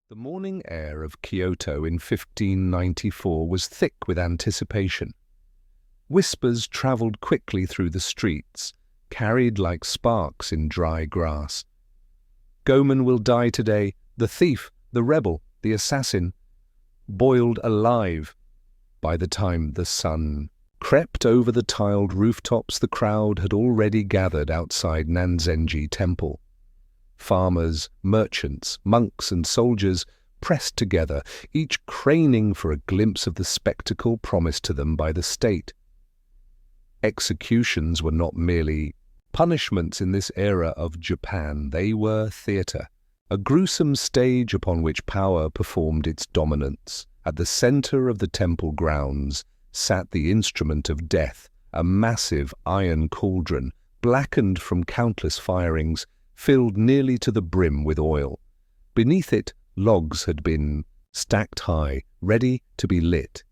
The morning air of Kyoto in 1594 was thick with anticipation. Whispers travelled quickly through the streets, carried like sparks in dry grass. Gomen will die today, the thief, the rebel, the assassin, boiled alive. By the time the sun crept over the tiled rooftops, the crowd had already gathered outside Nanzenji Temple. Farmers, merchants, monks and soldiers pressed together, each craning for a glimpse of the spectacle promised to them by the state. Executions were not merely punishments in this era of Japan, they were theatre, a gruesome stage upon which power performed its dominance. At the center of the temple grounds sat the instrument of death, a massive iron cauldron, blackened from countless firings, filled nearly to the brim with oil. Beneath it, logs had been stacked high, ready to be lit.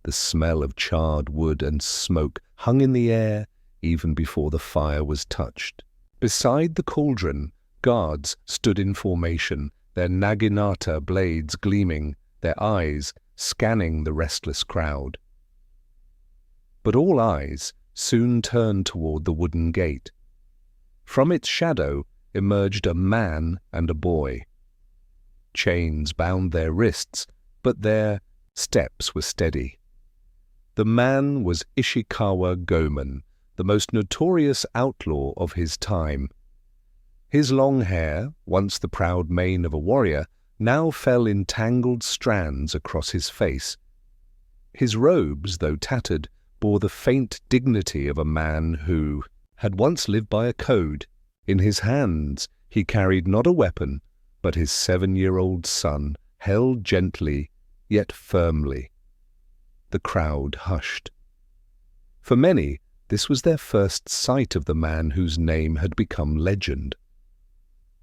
The smell of charred wood and smoke hung in the air even before the fire was touched. Beside the cauldron, guards stood in formation, their naginata blades gleaming, their eyes scanning the restless crowd. But all eyes soon turned toward the wooden gate. From its shadow emerged a man and a boy. Chains bound their wrists, but their steps were steady. The man was Ishikawa Gomen, the most notorious outlaw of his time. His long hair, once the proud mane of a warrior, now fell in tangled strands across his face. His robes, though tattered, bore the faint dignity of a man who had once lived by a code. In his hands he carried not a weapon, but his 7-year-old son, held gently, yet firmly. The crowd hushed. For many, this was their first sight of the man whose name had become legend.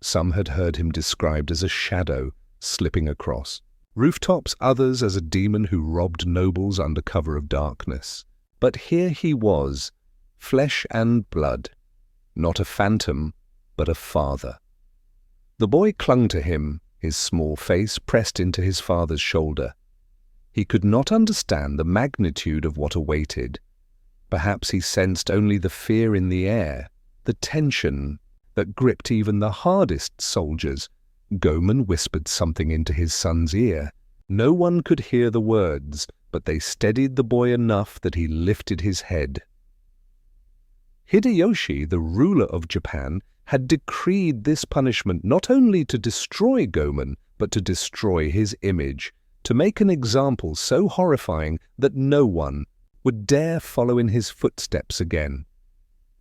Some had heard him described as a shadow slipping across rooftops, others as a demon who robbed nobles under cover of darkness. But here he was, flesh and blood, not a phantom, but a father. The boy clung to him, his small face pressed into his father's shoulder. He could not understand the magnitude of what awaited. Perhaps he sensed only the fear in the air, the tension that gripped even the hardest soldiers. Gomen whispered something into his son's ear. No one could hear the words, but they steadied the boy enough that he lifted his head. Hideyoshi, the ruler of Japan, had decreed this punishment not only to destroy Gomen, but to destroy his image, to make an example so horrifying that no one would dare follow in his footsteps again.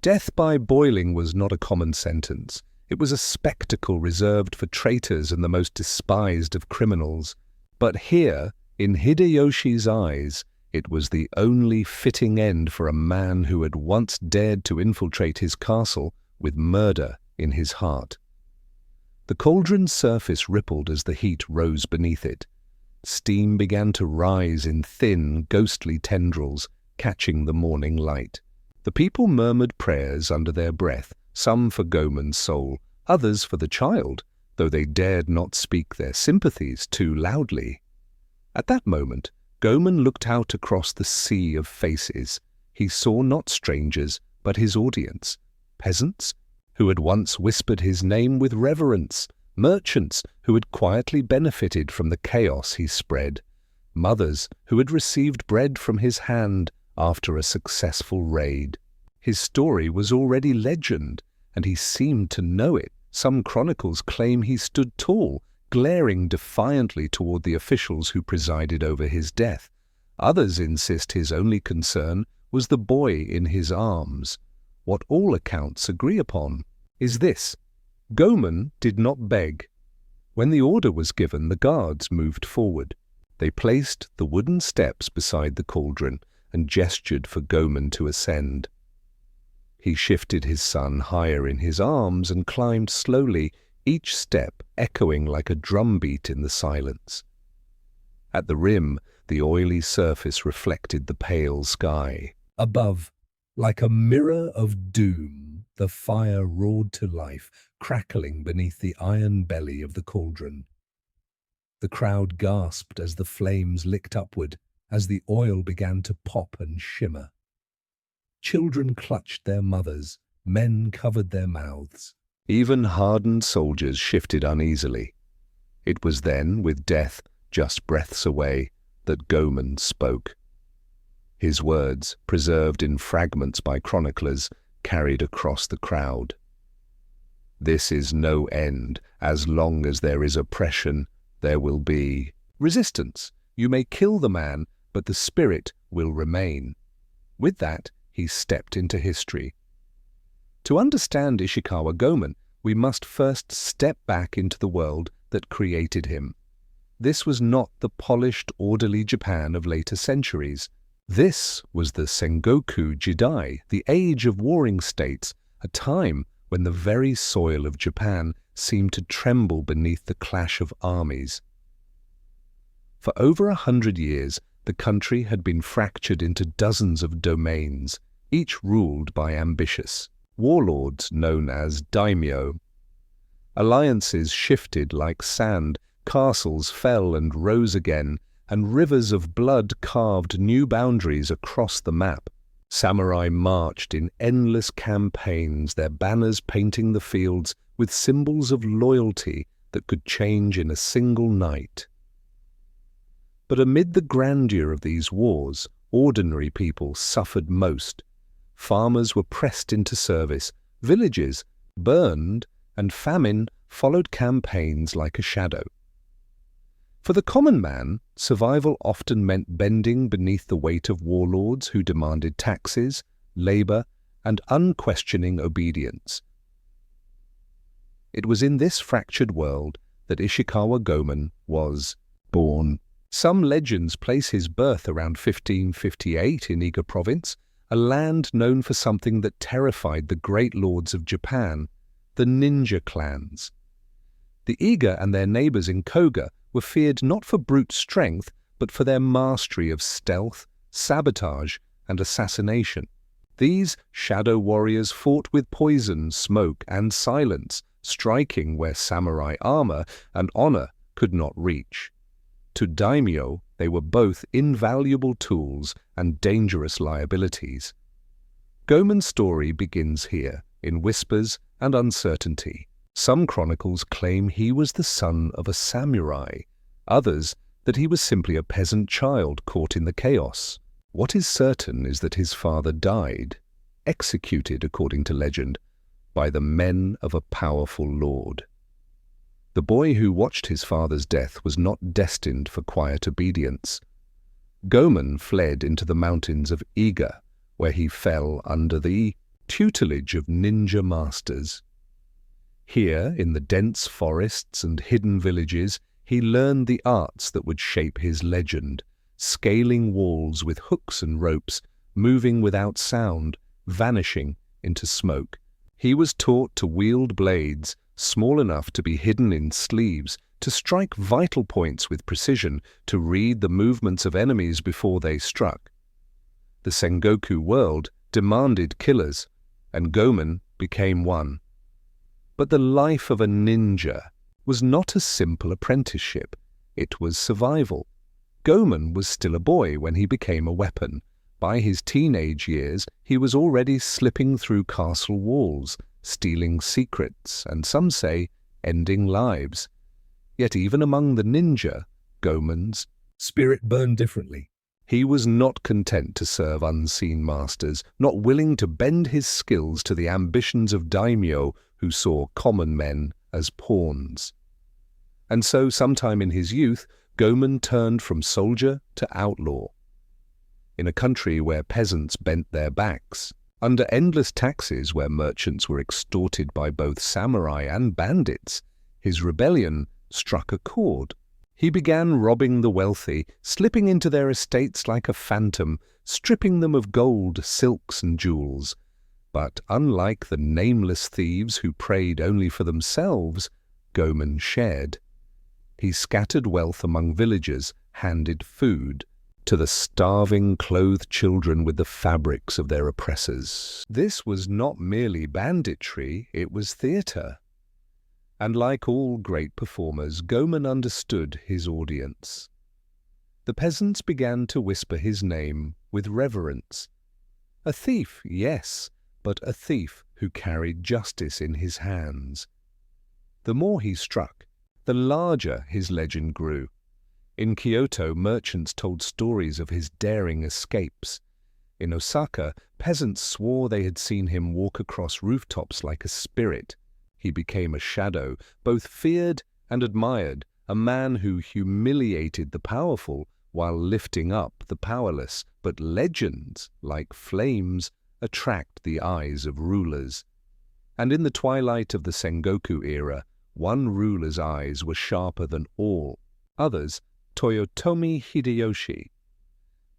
Death by boiling was not a common sentence. It was a spectacle reserved for traitors and the most despised of criminals. But here, in Hideyoshi's eyes, it was the only fitting end for a man who had once dared to infiltrate his castle with murder in his heart. The cauldron's surface rippled as the heat rose beneath it. Steam began to rise in thin, ghostly tendrils, catching the morning light. The people murmured prayers under their breath, some for Gomen's soul, others for the child, though they dared not speak their sympathies too loudly. At that moment, Gomen looked out across the sea of faces. He saw not strangers, but his audience, peasants who had once whispered his name with reverence, merchants who had quietly benefited from the chaos he spread, mothers who had received bread from his hand after a successful raid. His story was already legend, and he seemed to know it. Some chronicles claim he stood tall, glaring defiantly toward the officials who presided over his death. Others insist his only concern was the boy in his arms. What all accounts agree upon is this: Gomen did not beg. When the order was given, the guards moved forward. They placed the wooden steps beside the cauldron and gestured for Gomen to ascend. He shifted his son higher in his arms and climbed slowly, each step echoing like a drumbeat in the silence. At the rim, the oily surface reflected the pale sky. Above, like a mirror of doom, the fire roared to life, crackling beneath the iron belly of the cauldron. The crowd gasped as the flames licked upward, as the oil began to pop and shimmer. Children clutched their mothers, men covered their mouths. Even hardened soldiers shifted uneasily. It was then, with death just breaths away, that Goman spoke. His words, preserved in fragments by chroniclers, carried across the crowd. "This is no end. As long as there is oppression, there will be resistance. You may kill the man, but the spirit will remain." With that, he stepped into history. To understand Ishikawa Goman, we must first step back into the world that created him. This was not the polished, orderly Japan of later centuries. This was the Sengoku Jidai, the age of warring states, a time when the very soil of Japan seemed to tremble beneath the clash of armies. For over 100 years, the country had been fractured into dozens of domains, each ruled by ambitious warlords known as daimyo. Alliances shifted like sand, castles fell and rose again, and rivers of blood carved new boundaries across the map. Samurai marched in endless campaigns, their banners painting the fields with symbols of loyalty that could change in a single night. But amid the grandeur of these wars, ordinary people suffered most. Farmers were pressed into service, villages burned, and famine followed campaigns like a shadow. For the common man, survival often meant bending beneath the weight of warlords who demanded taxes, labor, and unquestioning obedience. It was in this fractured world that Ishikawa Goman was born. Some legends place his birth around 1558 in Iga province, a land known for something that terrified the great lords of Japan, the ninja clans. The Iga and their neighbors in Koga were feared not for brute strength, but for their mastery of stealth, sabotage, and assassination. These shadow warriors fought with poison, smoke, and silence, striking where samurai armor and honor could not reach. To daimyo, they were both invaluable tools and dangerous liabilities. Goman's story begins here, in whispers and uncertainty. Some chronicles claim he was the son of a samurai, others that he was simply a peasant child caught in the chaos. What is certain is that his father died, executed according to legend, by the men of a powerful lord. The boy who watched his father's death was not destined for quiet obedience. Goman fled into the mountains of Iga, where he fell under the tutelage of ninja masters. Here, in the dense forests and hidden villages, he learned the arts that would shape his legend, scaling walls with hooks and ropes, moving without sound, vanishing into smoke. He was taught to wield blades, small enough to be hidden in sleeves, to strike vital points with precision, to read the movements of enemies before they struck. The Sengoku world demanded killers, and Goman became one. But the life of a ninja was not a simple apprenticeship. It was survival. Goman was still a boy when he became a weapon. By his teenage years, he was already slipping through castle walls, stealing secrets, and some say, ending lives. Yet even among the ninja, Goman's spirit burned differently. He was not content to serve unseen masters, not willing to bend his skills to the ambitions of daimyo who saw common men as pawns. And so, sometime in his youth, Goman turned from soldier to outlaw. In a country where peasants bent their backs, under endless taxes where merchants were extorted by both samurai and bandits, his rebellion struck a chord. He began robbing the wealthy, slipping into their estates like a phantom, stripping them of gold, silks, and jewels. But unlike the nameless thieves who preyed only for themselves, Goman shared. He scattered wealth among villagers, handed food to the starving, clothed children with the fabrics of their oppressors. This was not merely banditry, it was theatre. And like all great performers, Goemon understood his audience. The peasants began to whisper his name with reverence. A thief, yes, but a thief who carried justice in his hands. The more he struck, the larger his legend grew. In Kyoto, merchants told stories of his daring escapes. In Osaka, peasants swore they had seen him walk across rooftops like a spirit. He became a shadow, both feared and admired, a man who humiliated the powerful while lifting up the powerless. But legends, like flames, attract the eyes of rulers. And in the twilight of the Sengoku era, one ruler's eyes were sharper than all, others Toyotomi Hideyoshi.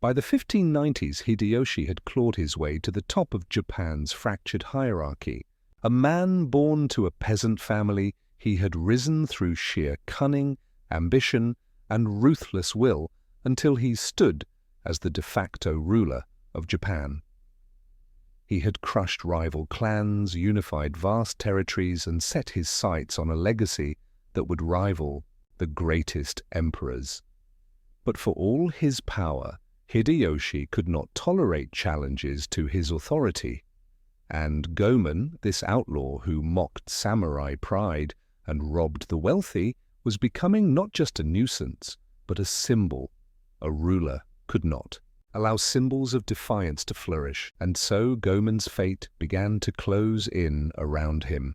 By the 1590s, Hideyoshi had clawed his way to the top of Japan's fractured hierarchy. A man born to a peasant family, he had risen through sheer cunning, ambition, and ruthless will until he stood as the de facto ruler of Japan. He had crushed rival clans, unified vast territories, and set his sights on a legacy that would rival the greatest emperors. But for all his power, Hideyoshi could not tolerate challenges to his authority. And Goemon, this outlaw who mocked samurai pride and robbed the wealthy, was becoming not just a nuisance, but a symbol. A ruler could not allow symbols of defiance to flourish, and so Goemon's fate began to close in around him.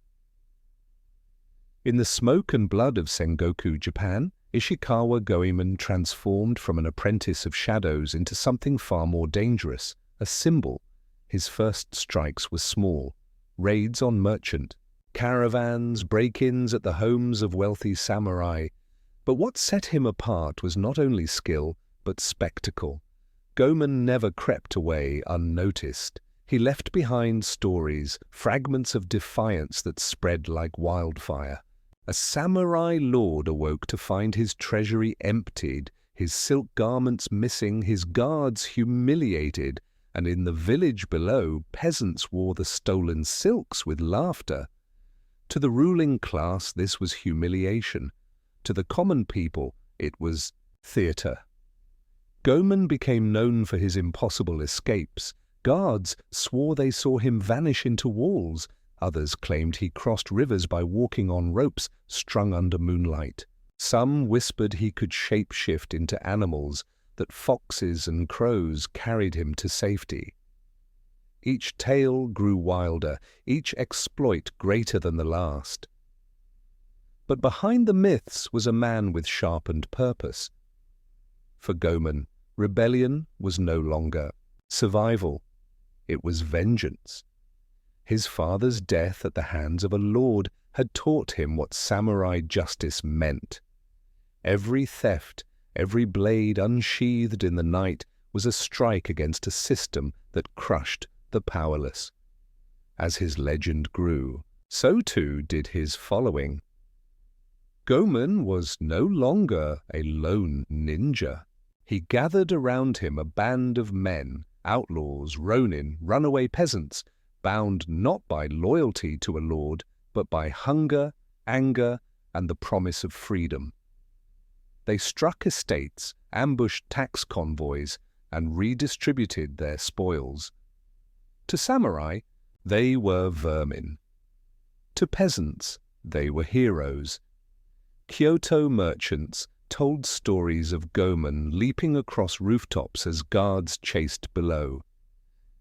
In the smoke and blood of Sengoku, Japan, Ishikawa Goemon transformed from an apprentice of shadows into something far more dangerous, a symbol. His first strikes were small, raids on merchant, caravans, break-ins at the homes of wealthy samurai. But what set him apart was not only skill, but spectacle. Goemon never crept away unnoticed. He left behind stories, fragments of defiance that spread like wildfire. A samurai lord awoke to find his treasury emptied, his silk garments missing, his guards humiliated, and in the village below, peasants wore the stolen silks with laughter. To the ruling class, this was humiliation. To the common people, it was theatre. Goemon became known for his impossible escapes. Guards swore they saw him vanish into walls. Others claimed he crossed rivers by walking on ropes strung under moonlight. Some whispered he could shape-shift into animals, that foxes and crows carried him to safety. Each tale grew wilder, each exploit greater than the last. But behind the myths was a man with sharpened purpose. For Goemon, rebellion was no longer survival, it was vengeance. His father's death at the hands of a lord had taught him what samurai justice meant. Every theft, every blade unsheathed in the night was a strike against a system that crushed the powerless. As his legend grew, so too did his following. Goemon was no longer a lone ninja. He gathered around him a band of men, outlaws, ronin, runaway peasants, bound not by loyalty to a lord, but by hunger, anger, and the promise of freedom. They struck estates, ambushed tax convoys, and redistributed their spoils. To samurai, they were vermin. To peasants, they were heroes. Kyoto merchants told stories of Goemon leaping across rooftops as guards chased below.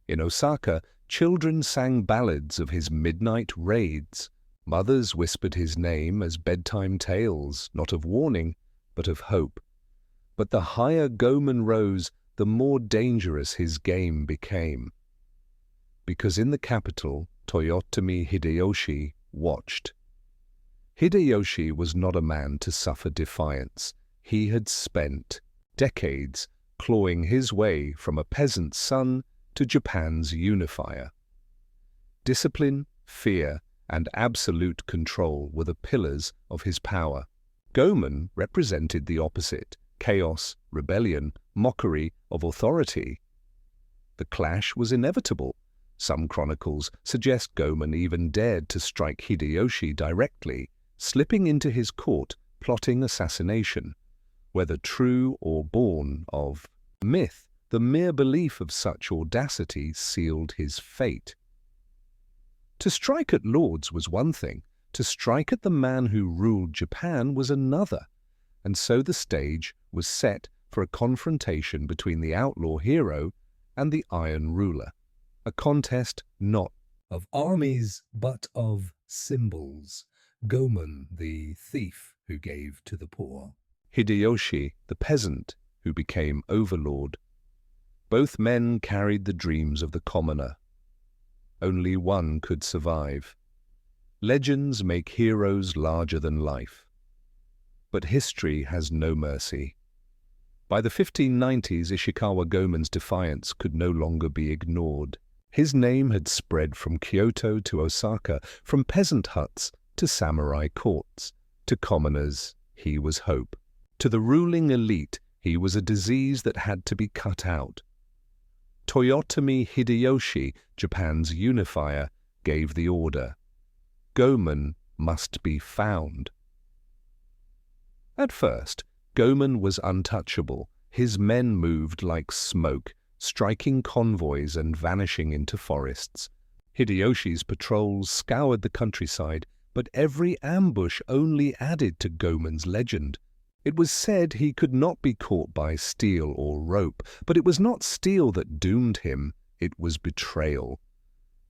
In Osaka, children sang ballads of his midnight raids. Mothers whispered his name as bedtime tales, not of warning, but of hope. But the higher Goemon rose, the more dangerous his game became. Because in the capital, Toyotomi Hideyoshi watched. Hideyoshi was not a man to suffer defiance. He had spent decades clawing his way from a peasant's son to Japan's unifier. Discipline, fear, and absolute control were the pillars of his power. Goemon represented the opposite: chaos, rebellion, mockery of authority. The clash was inevitable. Some chronicles suggest Goemon even dared to strike Hideyoshi directly. slipping into his court, plotting assassination. Whether true or born of myth, the mere belief of such audacity sealed his fate. To strike at lords was one thing, to strike at the man who ruled Japan was another, and so the stage was set for a confrontation between the outlaw hero and the iron ruler, a contest not of armies but of symbols. Goemon, the thief who gave to the poor. Hideyoshi, the peasant who became overlord. Both men carried the dreams of the commoner. Only one could survive. Legends make heroes larger than life. But history has no mercy. By the 1590s, Ishikawa Goemon's defiance could no longer be ignored. His name had spread from Kyoto to Osaka, from peasant huts to samurai courts. To commoners, he was hope. To the ruling elite, he was a disease that had to be cut out. Toyotomi Hideyoshi, Japan's unifier, gave the order. Goemon must be found. At first, Goemon was untouchable. His men moved like smoke, striking convoys and vanishing into forests. Hideyoshi's patrols scoured the countryside, but every ambush only added to Goemon's legend. It was said he could not be caught by steel or rope, but it was not steel that doomed him, it was betrayal.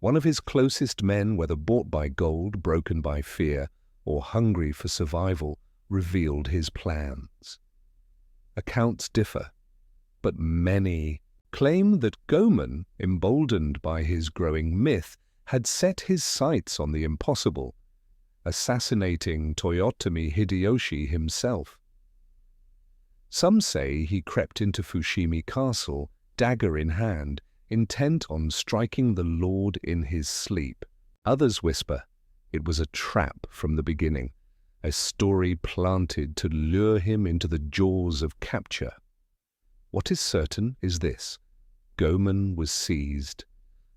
One of his closest men, whether bought by gold, broken by fear, or hungry for survival, revealed his plans. Accounts differ, but many claim that Goemon, emboldened by his growing myth, had set his sights on the impossible, assassinating Toyotomi Hideyoshi himself. Some say he crept into Fushimi Castle, dagger in hand, intent on striking the lord in his sleep. Others whisper it was a trap from the beginning, a story planted to lure him into the jaws of capture. What is certain is this: Goemon was seized.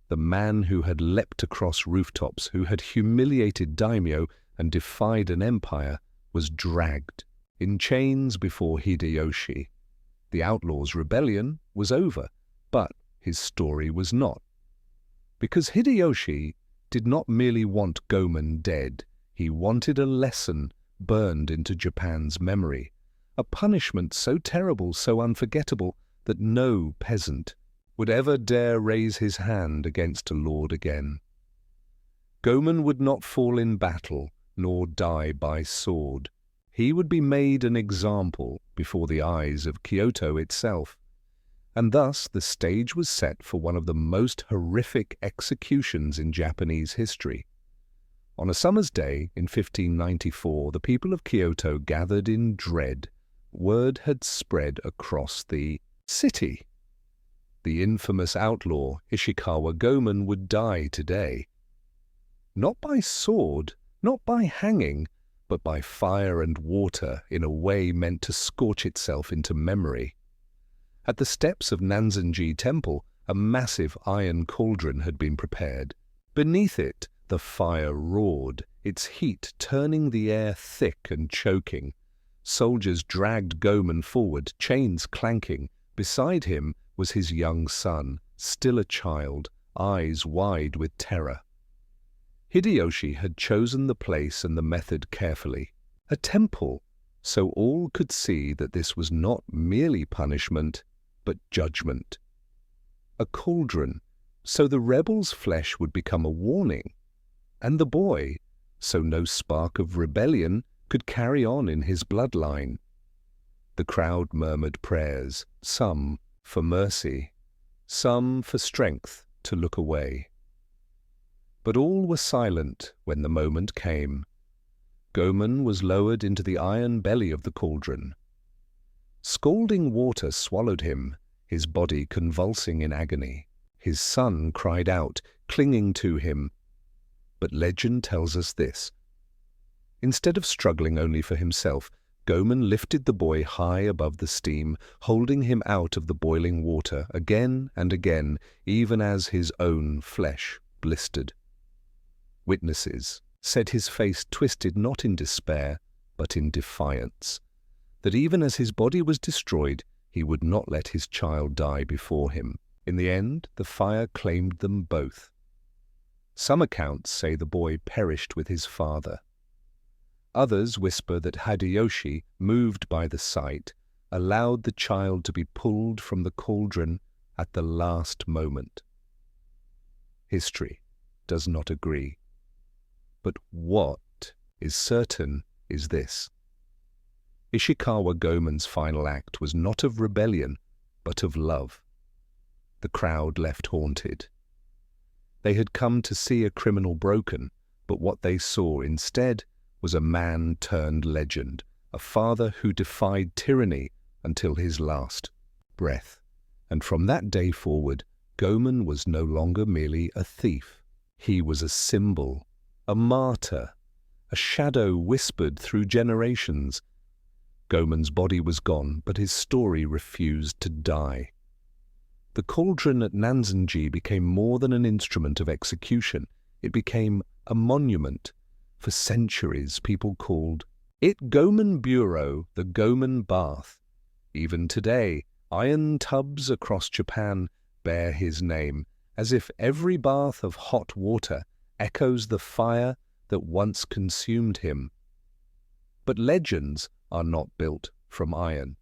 The man who had leapt across rooftops, who had humiliated daimyo and defied an empire, was dragged in chains before Hideyoshi. The outlaw's rebellion was over, but his story was not. Because Hideyoshi did not merely want Goemon dead, he wanted a lesson burned into Japan's memory, a punishment so terrible, so unforgettable, that no peasant would ever dare raise his hand against a lord again. Goemon would not fall in battle, nor die by sword. He would be made an example before the eyes of Kyoto itself, and thus the stage was set for one of the most horrific executions in Japanese history. On a summer's day in 1594, the people of Kyoto gathered in dread. Word had spread across the city. The infamous outlaw Ishikawa Goemon would die today. Not by sword, not by hanging, but by fire and water in a way meant to scorch itself into memory. At the steps of Nanzenji Temple, a massive iron cauldron had been prepared. Beneath it, the fire roared, its heat turning the air thick and choking. Soldiers dragged Goemon forward, chains clanking. Beside him was his young son, still a child, eyes wide with terror. Hideyoshi had chosen the place and the method carefully. A temple, so all could see that this was not merely punishment, but judgment. A cauldron, so the rebel's flesh would become a warning. And the boy, so no spark of rebellion could carry on in his bloodline. The crowd murmured prayers, some for mercy, some for strength to look away. But all were silent when the moment came. Goemon was lowered into the iron belly of the cauldron. Scalding water swallowed him, his body convulsing in agony. His son cried out, clinging to him. But legend tells us this. Instead of struggling only for himself, Goemon lifted the boy high above the steam, holding him out of the boiling water again and again, even as his own flesh blistered. Witnesses said his face twisted not in despair, but in defiance, that even as his body was destroyed, he would not let his child die before him. In the end, the fire claimed them both. Some accounts say the boy perished with his father. Others whisper that Hideyoshi, moved by the sight, allowed the child to be pulled from the cauldron at the last moment. History does not agree. But what is certain is this. Ishikawa Goemon's final act was not of rebellion, but of love. The crowd left haunted. They had come to see a criminal broken, but what they saw instead was a man turned legend, a father who defied tyranny until his last breath. And from that day forward, Goemon was no longer merely a thief. He was a symbol, a martyr, a shadow whispered through generations. Goemon's body was gone, but his story refused to die. The cauldron at Nanzenji became more than an instrument of execution. It became a monument. For centuries, people called it Goemon Bureau, the Goemon Bath. Even today, iron tubs across Japan bear his name, as if every bath of hot water echoes the fire that once consumed him. But legends are not built from iron.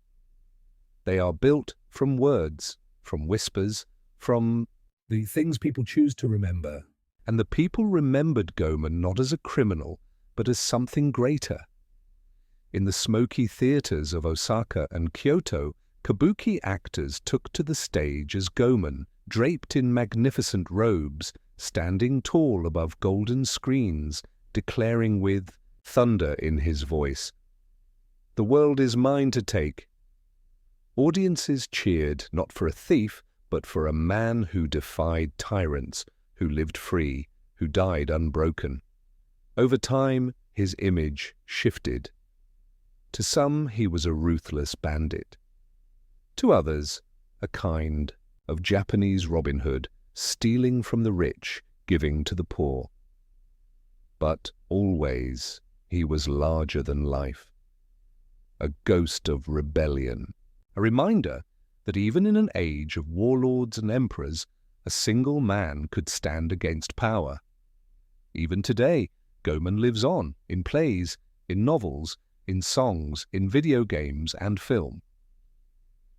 They are built from words, from whispers, from the things people choose to remember. And the people remembered Goemon not as a criminal, but as something greater. In the smoky theaters of Osaka and Kyoto, kabuki actors took to the stage as Goemon, draped in magnificent robes, standing tall above golden screens, declaring with thunder in his voice, "The world is mine to take." Audiences cheered not for a thief, but for a man who defied tyrants, who lived free, who died unbroken. Over time, his image shifted. To some, he was a ruthless bandit. To others, a kind of Japanese Robin Hood, stealing from the rich, giving to the poor. But always, he was larger than life. A ghost of rebellion. A reminder that even in an age of warlords and emperors, a single man could stand against power. Even today, Goemon lives on, in plays, in novels, in songs, in video games and film.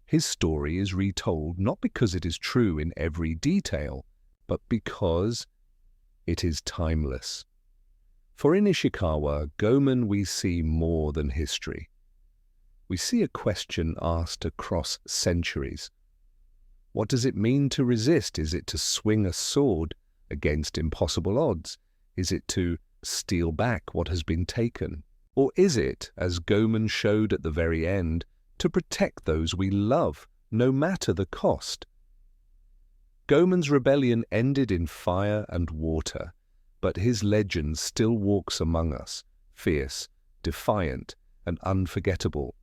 His story is retold not because it is true in every detail, but because it is timeless. For in Ishikawa, Goemon we see more than history. We see a question asked across centuries. What does it mean to resist? Is it to swing a sword against impossible odds? Is it to steal back what has been taken? Or is it, as Goemon showed at the very end, to protect those we love, no matter the cost? Goemon's rebellion ended in fire and water, but his legend still walks among us, fierce, defiant, and unforgettable.